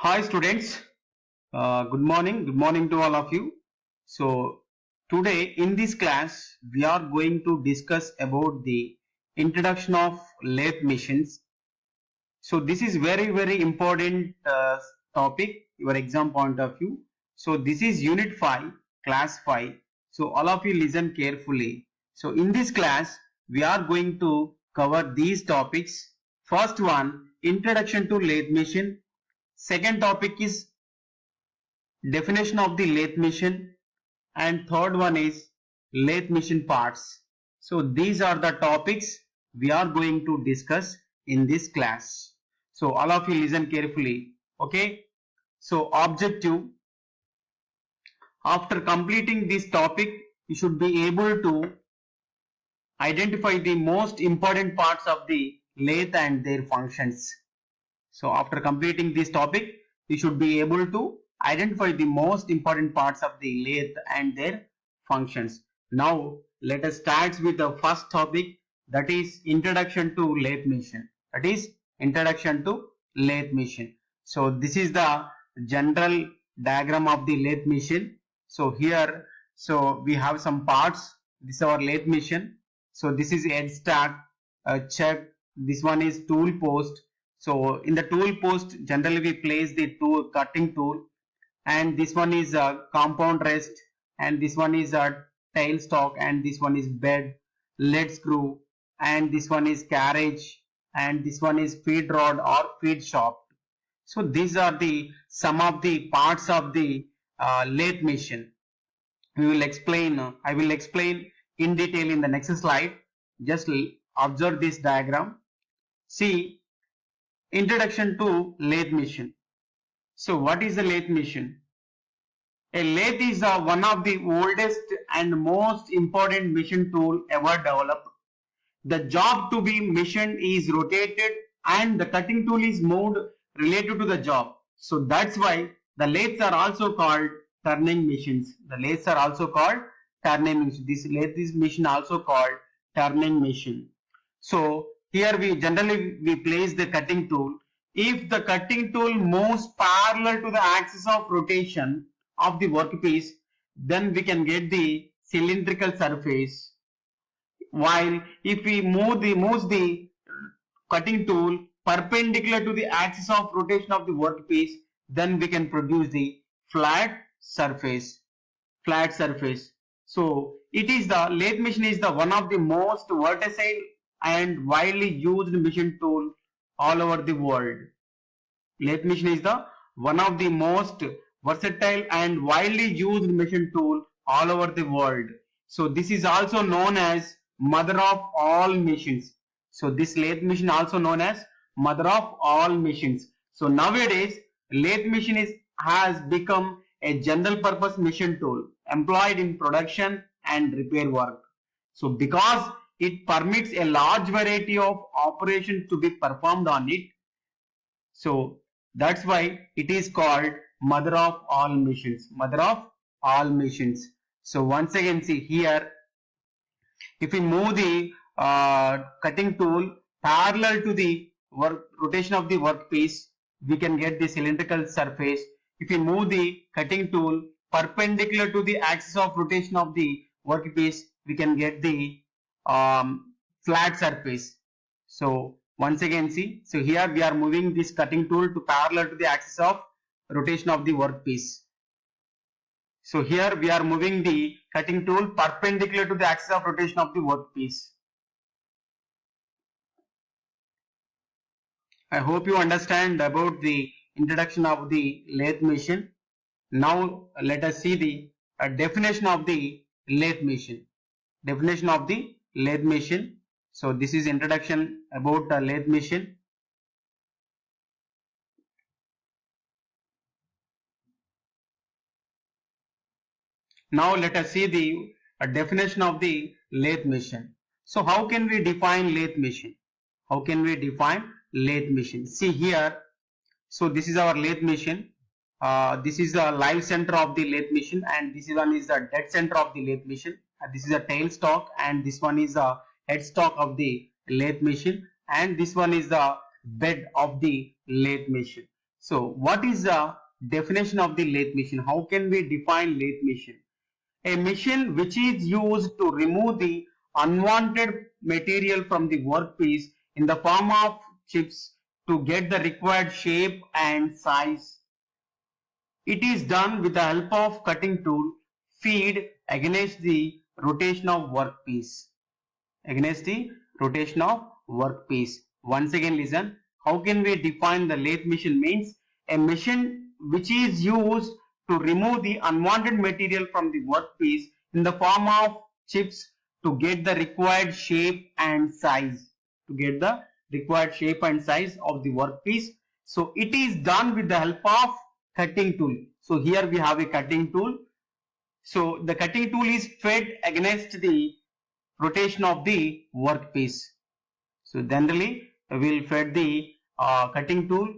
Hi students, good morning. Good morning to all of you. So today in this class we are going to discuss about the introduction of lathe machines. So this is very important topic your exam point of view. So this is unit 5 class 5. So all of you listen carefully. So in this class we are going to cover these topics. First one, introduction to lathe machine. Second topic is definition of the lathe machine, and third one is lathe machine parts. So these are the topics we are going to discuss in this class. So all of you listen carefully. Okay. So objective, after completing this topic you should be able to identify the most important parts of the lathe and their functions. So after completing this topic, you should be able to identify the most important parts of the lathe and their functions. Now let us start with the first topic, that is introduction to lathe machine. That is introduction to lathe machine. So this is the general diagram of the lathe machine. So here, so we have some parts. This is our lathe machine. So this is head stack, chuck. This one is tool post. So in the tool post, generally we place the tool, cutting tool, and this one is a compound rest, and this one is a tail stock, and this one is bed, lead screw, and this one is carriage, and this one is feed rod or feed shaft. So these are the some of the parts of the lathe machine. We will explain. I will explain in detail in the next slide. Just observe this diagram. See, introduction to lathe machine. So what is a lathe machine? A lathe is one of the oldest and most important machine tool ever developed. The job to be machined is rotated and the cutting tool is moved related to the job. So that's why the lathes are also called turning machines. The lathes are also called turning machines. This lathe is machine also called turning machine. So here we generally place the cutting tool. If the cutting tool moves parallel to the axis of rotation of the workpiece, then we can get the cylindrical surface. While if we moves the cutting tool perpendicular to the axis of rotation of the workpiece, then we can produce the flat surface. Flat surface. So it is the lathe machine is the one of the most versatile and widely used machine tool all over the world. Lathe machine is the one of the most versatile and widely used machine tool all over the world. So this is also known as mother of all machines. So this lathe machine also known as mother of all machines. So nowadays lathe machine has become a general purpose machine tool employed in production and repair work. So because it permits a large variety of operations to be performed on it, so that's why it is called mother of all machines. Mother of all machines. So once again, see here, if we move the cutting tool parallel to the rotation of the workpiece, we can get the cylindrical surface. If we move the cutting tool perpendicular to the axis of rotation of the workpiece, we can get the flat surface. So once again, see, so here we are moving this cutting tool to parallel to the axis of rotation of the workpiece. So here we are moving the cutting tool perpendicular to the axis of rotation of the workpiece. I hope you understand about the introduction of the lathe machine. Now let us see the definition of the lathe machine. Definition of the lathe machine. So this is introduction about the lathe machine. Now let us see the definition of the lathe machine. So how can we define lathe machine? How can we define lathe machine? See here. So this is our lathe machine. This is the live center of the lathe machine, and this one is the dead center of the lathe machine. This is a tail stock, and this one is the head stock of the lathe machine, and this one is the bed of the lathe machine. So what is the definition of the lathe machine? How can we define lathe machine? A machine which is used to remove the unwanted material from the workpiece in the form of chips to get the required shape and size. It is done with the help of cutting tool feed against the rotation of workpiece. Against the rotation of workpiece. Once again listen, how can we define the lathe machine? Means a machine which is used to remove the unwanted material from the workpiece in the form of chips to get the required shape and size. To get the required shape and size of the workpiece. So it is done with the help of cutting tool. So here we have a cutting tool. So the cutting tool is fed against the rotation of the workpiece. So generally we will fed the cutting tool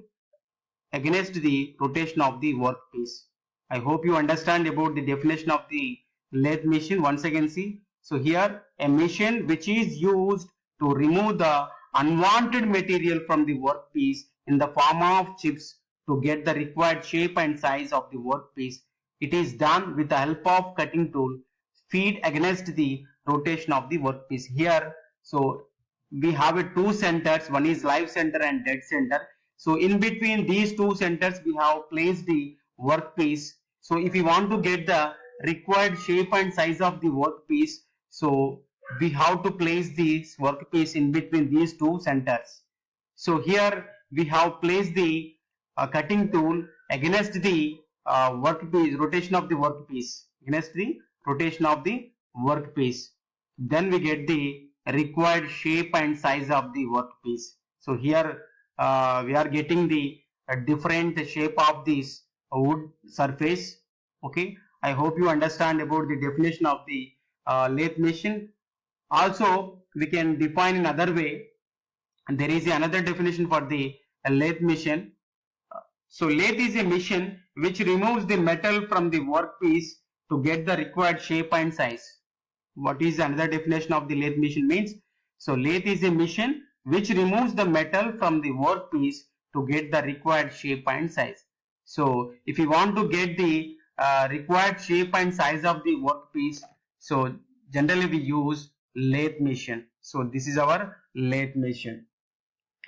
against the rotation of the workpiece. I hope you understand about the definition of the lathe machine. Once again see. So here a machine which is used to remove the unwanted material from the workpiece in the form of chips to get the required shape and size of the workpiece. It is done with the help of cutting tool feed against the rotation of the workpiece. Here so we have a two centers, one is live center and dead center. So in between these two centers we have placed the workpiece. So if we want to get the required shape and size of the workpiece, so we have to place this workpiece in between these two centers. So here we have placed the cutting tool against the workpiece, rotation of the workpiece, against the rotation of the workpiece. Then we get the required shape and size of the workpiece. So here we are getting the different shape of this wood surface. Okay, I hope you understand about the definition of the lathe machine. Also we can define in another way. There is another definition for the lathe machine. So lathe is a machine which removes the metal from the workpiece to get the required shape and size. What is another definition of the lathe machine means? So lathe is a machine which removes the metal from the workpiece to get the required shape and size. So if you want to get the required shape and size of the workpiece, so generally we use lathe machine. So this is our lathe machine.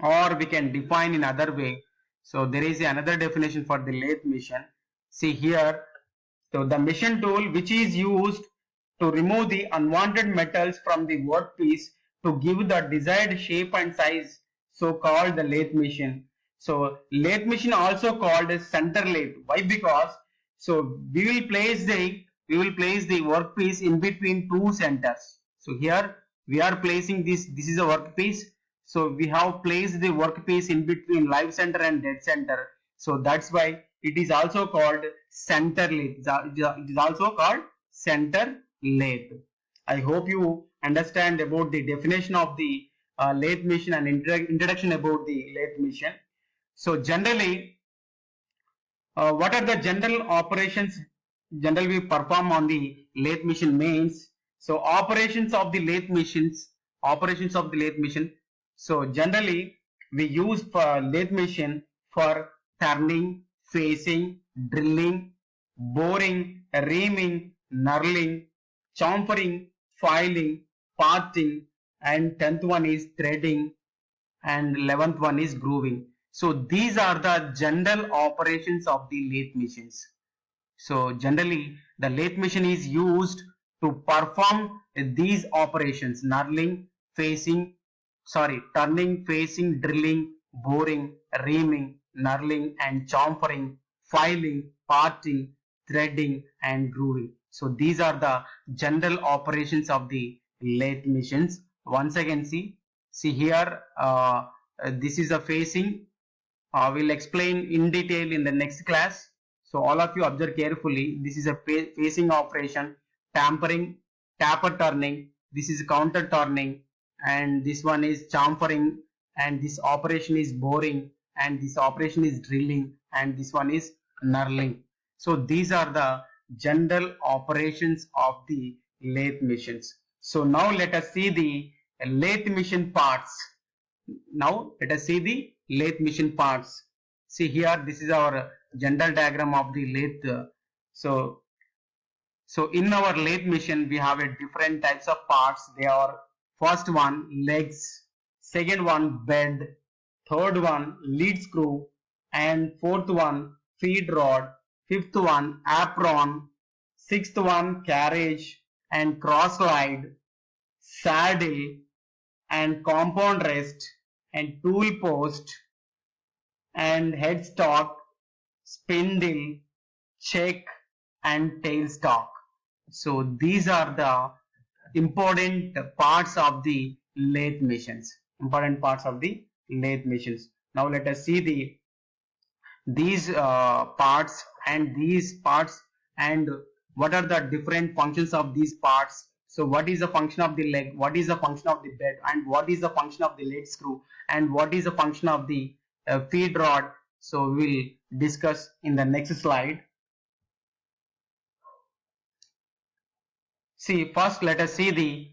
Or we can define in other way. So there is another definition for the lathe machine. See here, so the machine tool which is used to remove the unwanted metals from the workpiece to give the desired shape and size, so called the lathe machine. So lathe machine also called as center lathe. Why? Because so we will place the workpiece in between two centers. So here we are placing this is a workpiece. So we have placed the workpiece in between live center and dead center. So that's why it is also called center lathe. It is also called center lathe. I hope you understand about the definition of the lathe machine and introduction about the lathe machine. So generally, what are the general operations generally we perform on the lathe machine means? So operations of the lathe machine. So generally we use lathe machine for turning, facing, drilling, boring, reaming, knurling, chamfering, filing, parting, and 10th one is threading, and 11th one is grooving. So these are the general operations of the lathe machines. So generally the lathe machine is used to perform these operations: knurling, turning, facing, drilling, boring, reaming, knurling, and chamfering, filing, parting, threading, and grooving. So these are the general operations of the lathe machines. Once again see here, this is a facing. We'll explain in detail in the next class. So all of you observe carefully. This is a facing operation, taper turning. This is counter turning, and this one is chamfering, and this operation is boring, and this operation is drilling, and this one is knurling. So these are the general operations of the lathe machines. So now let us see the lathe machine parts. See here, this is our general diagram of the lathe. So in our lathe machine, we have a different types of parts. They are first one legs, second one bed, third one lead screw, and fourth one feed rod, fifth one apron, sixth one carriage and cross slide, saddle and compound rest and tool post and headstock, spindle, check and tailstock. So these are the important parts of the lathe machines. Important parts of the lathe machines. Now let us see these parts and what are the different functions of these parts. So what is the function of the leg, what is the function of the bed, and what is the function of the lead screw, and what is the function of the feed rod. So we will discuss in the next slide. See, first let us see the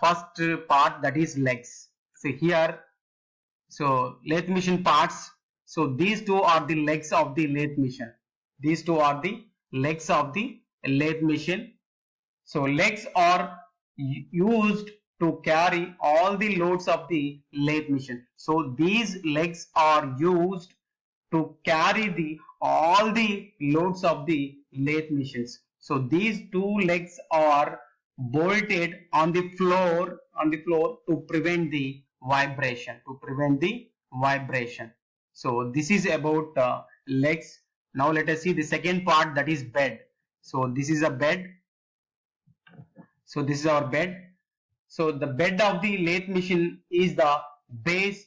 first part, that is legs. See here, so lathe machine parts. So these two are the legs of the lathe machine. These two are the legs of the lathe machine. So legs are used to carry all the loads of the lathe machine. So these legs are used to carry all the loads of the lathe machines. So these two legs are bolted on the floor to prevent the vibration. So this is about legs. Now let us see the second part, that is bed. So this is a bed. So this is our bed. So the bed of the lathe machine is the base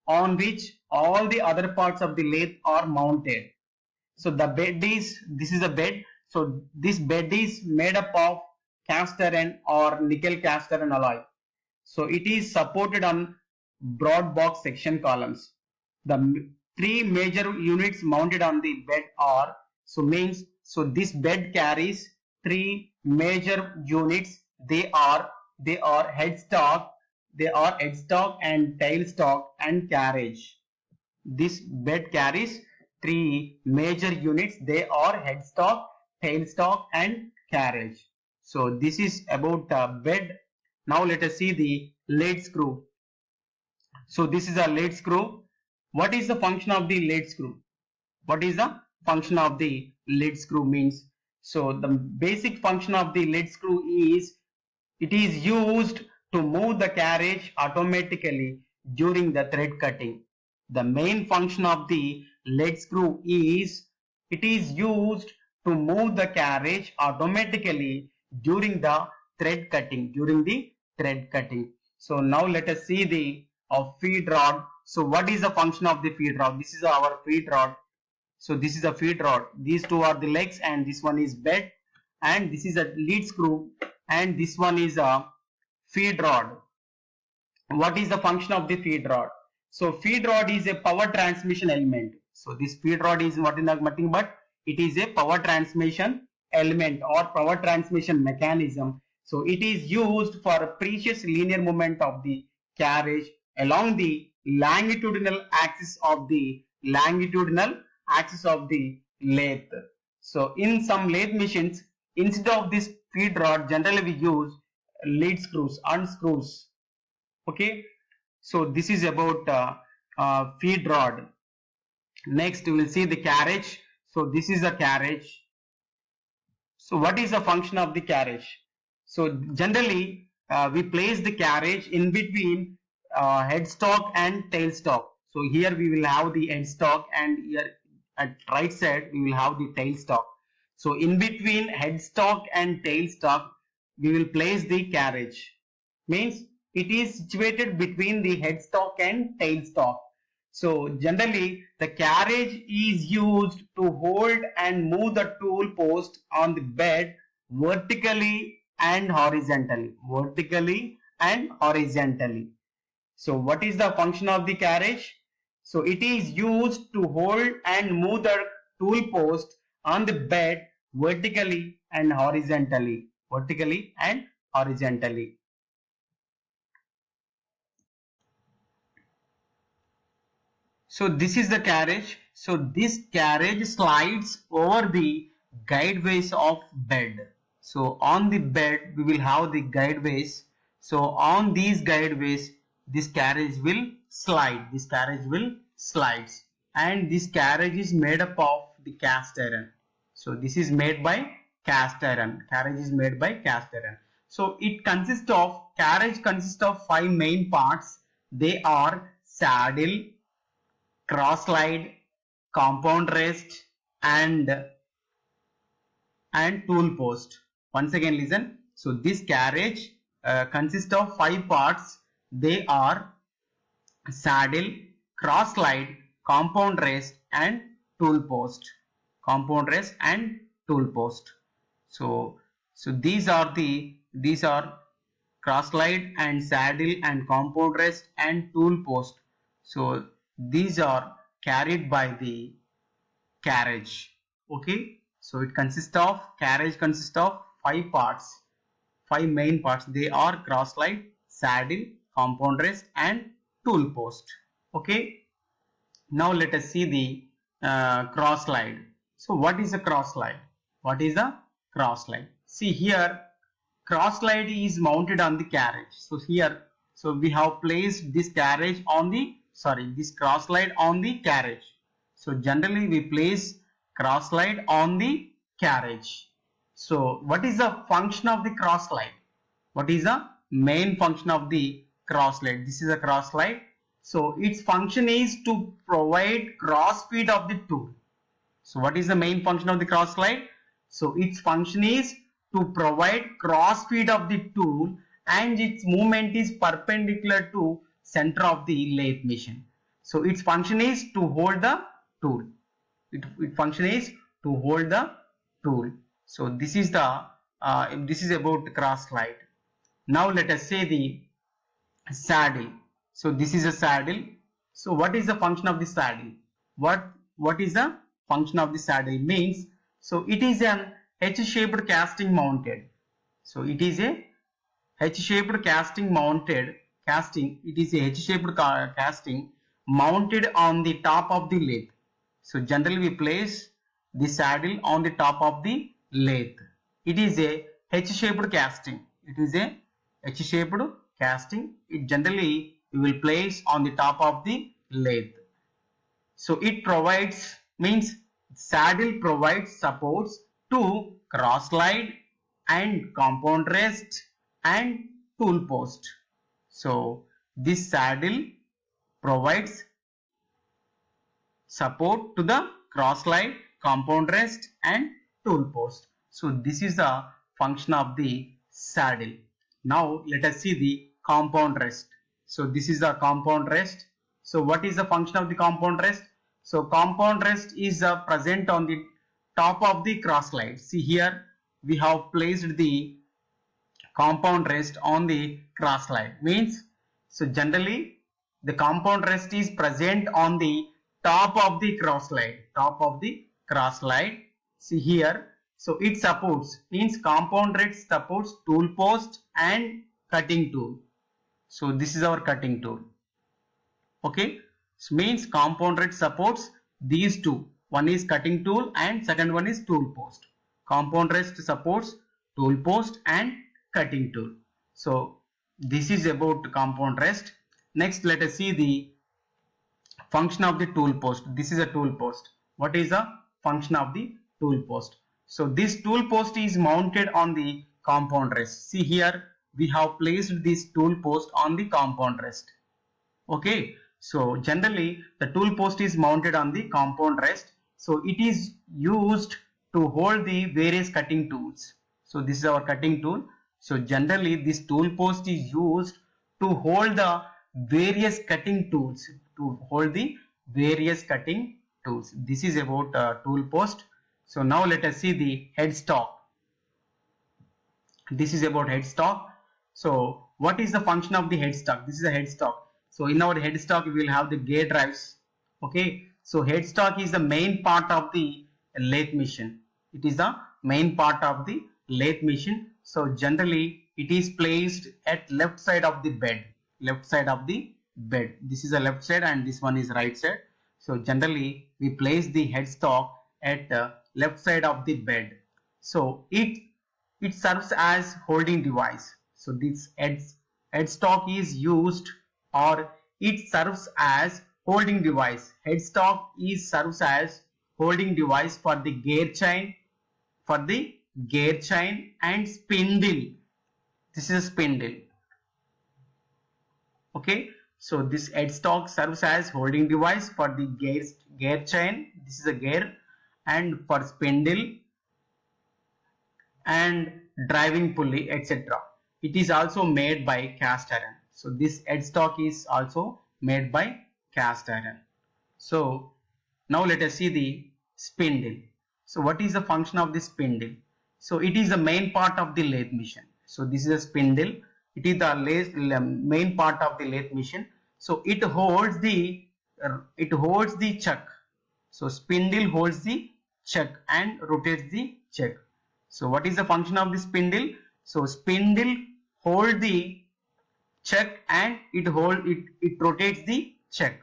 on which all the other parts of the lathe are mounted. So the bed is, this is a bed. So this bed is made up of cast iron or nickel cast iron alloy. So it is supported on broad box section columns. The three major units mounted on the bed are, so this bed carries three major units. They are headstock and tailstock and carriage. This bed carries three major units. They are headstock, tailstock and carriage. So this is about bed. Now let us see the lead screw. So this is a lead screw. What is the function of the lead screw? What is the function of the lead screw means? So the basic function of the lead screw is, it is used to move the carriage automatically during the thread cutting. The main function of the lead screw is, it is used to move the carriage automatically during the thread cutting. So now let us see the feed rod. So what is the function of the feed rod? This is our feed rod. So this is a feed rod. These two are the legs and this one is bed, and this is a lead screw and this one is a feed rod. What is the function of the feed rod? So feed rod is a power transmission element. So this feed rod is nothing but it is a power transmission element or power transmission mechanism. So it is used for precious linear movement of the carriage along the longitudinal axis of the lathe. So in some lathe machines, instead of this feed rod, generally we use lead screws and screws. Okay, so this is about feed rod. Next we will see the carriage. So this is a carriage. So what is the function of the carriage? So generally we place the carriage in between headstock and tailstock. So here we will have the headstock and here at right side we will have the tailstock. So in between headstock and tailstock we will place the carriage. Means it is situated between the headstock and tailstock. So generally the carriage is used to hold and move the tool post on the bed vertically and horizontally. So what is the function of the carriage? So it is used to hold and move the tool post on the bed vertically and horizontally. So this is the carriage. So this carriage slides over the guideways of bed. So on the bed we will have the guideways. So on these guideways this carriage will slide. This carriage will slides, and this carriage is made up of the cast iron. So this is made by cast iron. Carriage is made by cast iron. So it consists of, carriage consists of 5 main parts. They are saddle, cross slide, compound rest, and tool post. Once again listen. So this carriage consists of 5 parts. They are saddle, cross slide, compound rest, and tool post. Compound rest and tool post. So these are cross slide and saddle and compound rest and tool post. So these are carried by the carriage. Okay, so it consists of, carriage consists of 5 parts, 5 main parts. They are cross slide, saddle, compound rest, and tool post. Okay, now let us see the cross slide. So what is a cross slide? What is a cross slide? See here, cross slide is mounted on the carriage. So here, so we have placed this carriage on the, this cross slide on the carriage. So generally we place cross slide on the carriage. So what is the function of the cross slide? What is the main function of the cross slide? This is a cross slide. So its function is to provide cross feed of the tool. So what is the main function of the cross slide? So its function is to provide cross feed of the tool, and its movement is perpendicular to center of the lathe machine. So its function is to hold the tool. Its function is to hold the tool. So this is the this is about cross slide. Now let us say the saddle. So this is a saddle. So what is the function of the saddle? What is the function of the saddle means? So it is an H-shaped casting mounted. So it is a H-shaped casting mounted casting. It is a H-shaped casting mounted on the top of the lathe. So generally we place the saddle on the top of the lathe. It is a H-shaped casting. It is a H-shaped casting. It generally we will place on the top of the lathe. So it provides, means saddle provides supports to cross slide and compound rest and tool post. So this saddle provides support to the cross slide, compound rest, and tool post. So this is the function of the saddle. Now let us see the compound rest. So this is the compound rest. So what is the function of the compound rest? So compound rest is present on the top of the cross slide. See here we have placed the compound rest on the cross slide. Means, so generally the compound rest is present on the top of the cross slide. Top of the cross slide. See here. So it supports, means compound rest supports tool post and cutting tool. So this is our cutting tool. Okay. So means compound rest supports these two. One is cutting tool and second one is tool post. Compound rest supports tool post and cutting tool. So this is about compound rest. Next let us see the function of the tool post. This is a tool post. What is the function of the tool post? So this tool post is mounted on the compound rest. See here we have placed this tool post on the compound rest. Okay, so generally the tool post is mounted on the compound rest. So it is used to hold the various cutting tools. So this is our cutting tool. So generally this tool post is used to hold the various cutting tools. To hold the various cutting tools. This is about tool post. So now let us see the headstock. This is about headstock. So what is the function of the headstock? This is a headstock. So in our headstock we will have the gear drives. Okay. So headstock is the main part of the lathe machine. It is the main part of the lathe machine. So generally it is placed at left side of the bed. Left side of the bed. This is the left side and this one is right side. So generally we place the headstock at left side of the bed. So it serves as holding device. So this headstock is used, or it serves as holding device. Headstock is serves as holding device for the gear chain and spindle. This is a spindle. Okay, so this headstock serves as holding device for the gear chain. This is a gear, and for spindle and driving pulley, etc. It is also made by cast iron. So this headstock is also made by cast iron. So now let us see the spindle. So what is the function of the spindle? So it is the main part of the lathe machine. So this is a spindle. It is the main part of the lathe machine. So it holds the chuck. So spindle holds the chuck and rotates the chuck. So what is the function of the spindle? So spindle hold the chuck and it rotates the chuck.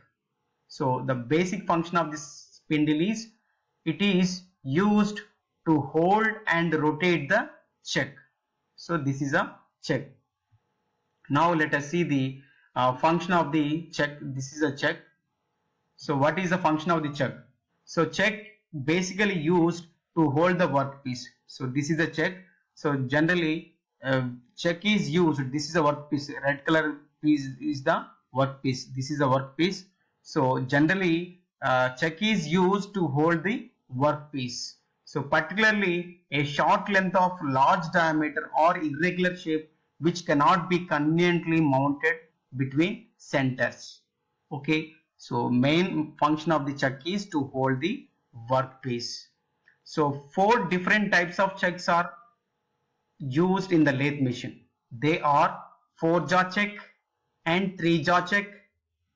So the basic function of this spindle is it is used to hold and rotate the chuck. So this is a chuck. Now let us see the function of the chuck. This is a chuck. So what is the function of the chuck? So chuck basically used to hold the workpiece. So this is a chuck. So generally chuck is used. This is a workpiece. Red color piece is the workpiece. This is a workpiece. So generally chuck is used to hold the workpiece. So particularly a short length of large diameter or irregular shape which cannot be conveniently mounted between centers. Okay, so main function of the chuck is to hold the workpiece. So 4 different types of chucks are used in the lathe machine. They are 4-jaw chuck and 3-jaw chuck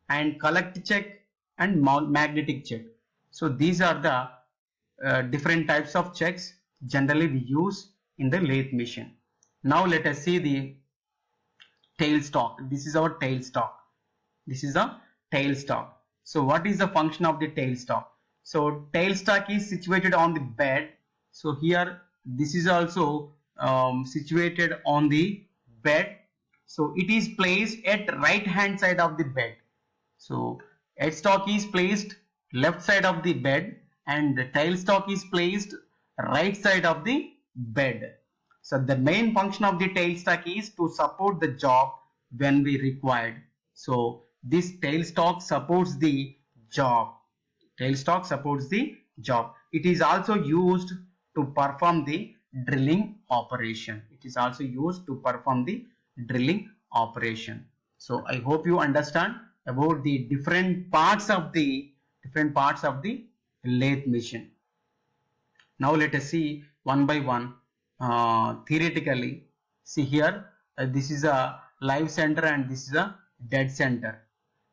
and collect chuck and magnetic chuck. So these are the different types of chucks generally we use in the lathe machine. Now let us see the tailstock. This is our tailstock. This is a tailstock. So what is the function of the tailstock? So tailstock is situated on the bed. So here this is also situated on the bed. So it is placed at right hand side of the bed. So headstock is placed left side of the bed and the tailstock is placed right side of the bed. So the main function of the tailstock is to support the job when we required. So this tailstock supports the job. Tailstock supports the job. It is also used to perform the drilling operation. It is also used to perform the drilling operation. So I hope you understand about the different parts of the lathe machine. Now let us see one by one theoretically. See here this is a live center and this is a dead center.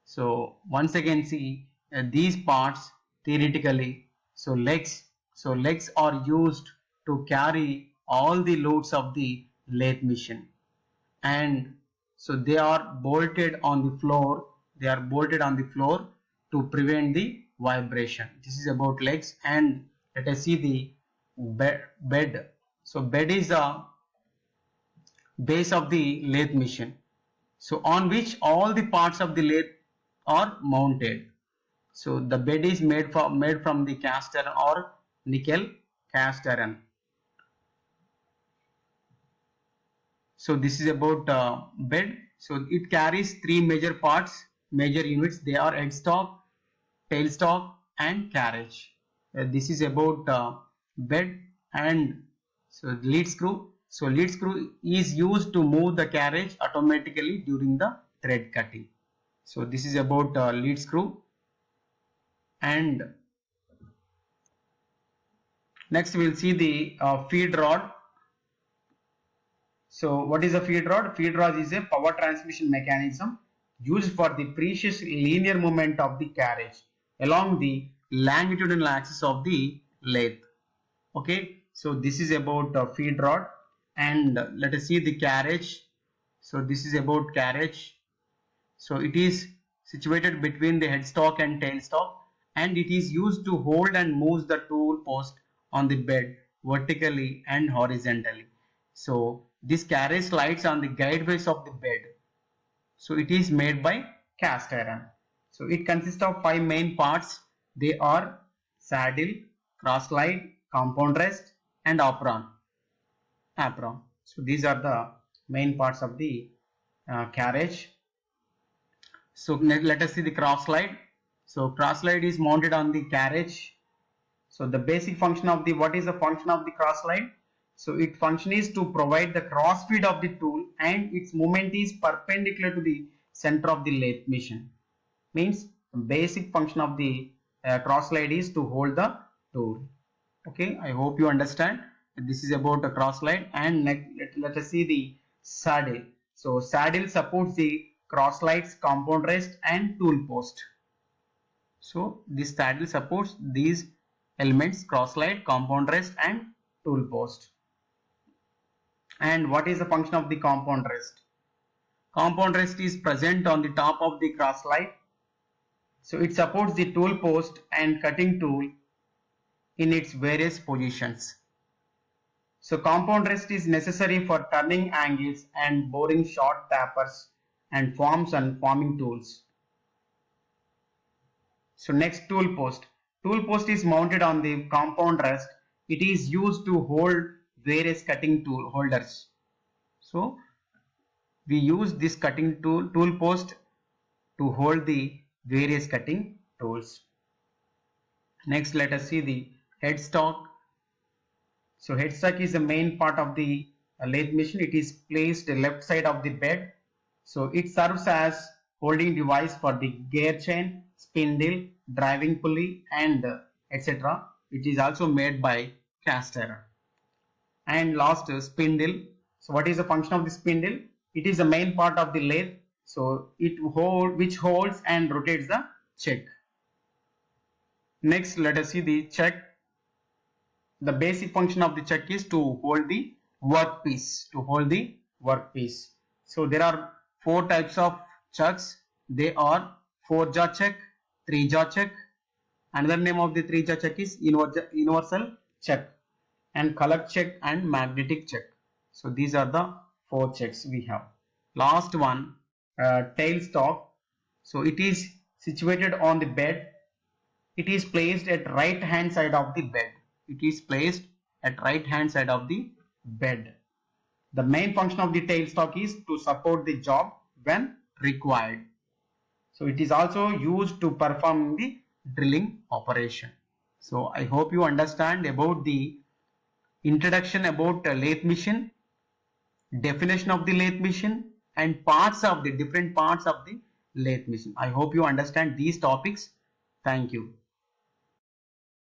So once again see these parts theoretically. So legs are used to carry all the loads of the lathe machine, and so they are bolted on the floor. They are bolted on the floor to prevent the vibration. This is about legs. And let us see the bed. So bed is the base of the lathe machine, so on which all the parts of the lathe are mounted. So the bed is made from the cast iron or nickel cast iron. So this is about bed. So it carries 3 major parts, major units. They are headstock, tailstock and carriage. This is about bed. And so lead screw. So lead screw is used to move the carriage automatically during the thread cutting. So this is about lead screw. And next we will see the feed rod. So what is a feed rod? Feed rod is a power transmission mechanism used for the precious linear movement of the carriage along the longitudinal axis of the lathe. Okay, so this is about feed rod. And let us see the carriage. So this is about carriage. So it is situated between the headstock and tailstock, and it is used to hold and move the tool post on the bed vertically and horizontally. So this carriage slides on the guideways of the bed. So it is made by cast iron. So it consists of 5 main parts. They are saddle, cross slide, compound rest and apron. So these are the main parts of the carriage. So let us see the cross slide. So cross slide is mounted on the carriage. So the basic function of the, what is the function of the cross slide? So its function is to provide the cross feed of the tool and its movement is perpendicular to the center of the lathe machine. Means basic function of the cross slide is to hold the tool. Okay, I hope you understand. This is about a cross slide. And next, let us see the saddle. So saddle supports the cross slides, compound rest and tool post. So this saddle supports these elements: cross slide, compound rest and tool post. And what is the function of the compound rest? Compound rest is present on the top of the cross slide. So it supports the tool post and cutting tool in its various positions. So compound rest is necessary for turning angles and boring short tapers and forms and forming tools. So next, tool post. Tool post is mounted on the compound rest. It is used to hold various cutting tool holders. So we use this cutting tool post to hold the various cutting tools. Next, let us see the headstock. So headstock is the main part of the lathe machine. It is placed left side of the bed. So it serves as holding device for the gear chain, spindle, driving pulley and etc. It is also made by cast iron. And last, spindle. So what is the function of the spindle? It is the main part of the lathe. So which holds and rotates the chuck. Next, let us see the chuck. The basic function of the chuck is to hold the workpiece. So there are 4 types of chucks. They are 4-jaw chuck, 3-jaw chuck. Another name of the 3-jaw chuck is universal chuck, and color chuck and magnetic chuck. So these are the 4 chucks we have. Last one, tailstock. So it is situated on the bed. It is placed at right hand side of the bed. The main function of the tailstock is to support the job when required. So it is also used to perform the drilling operation. So I hope you understand about the introduction about lathe machine, definition of the lathe machine and different parts of the lathe machine. I hope you understand these topics. Thank you.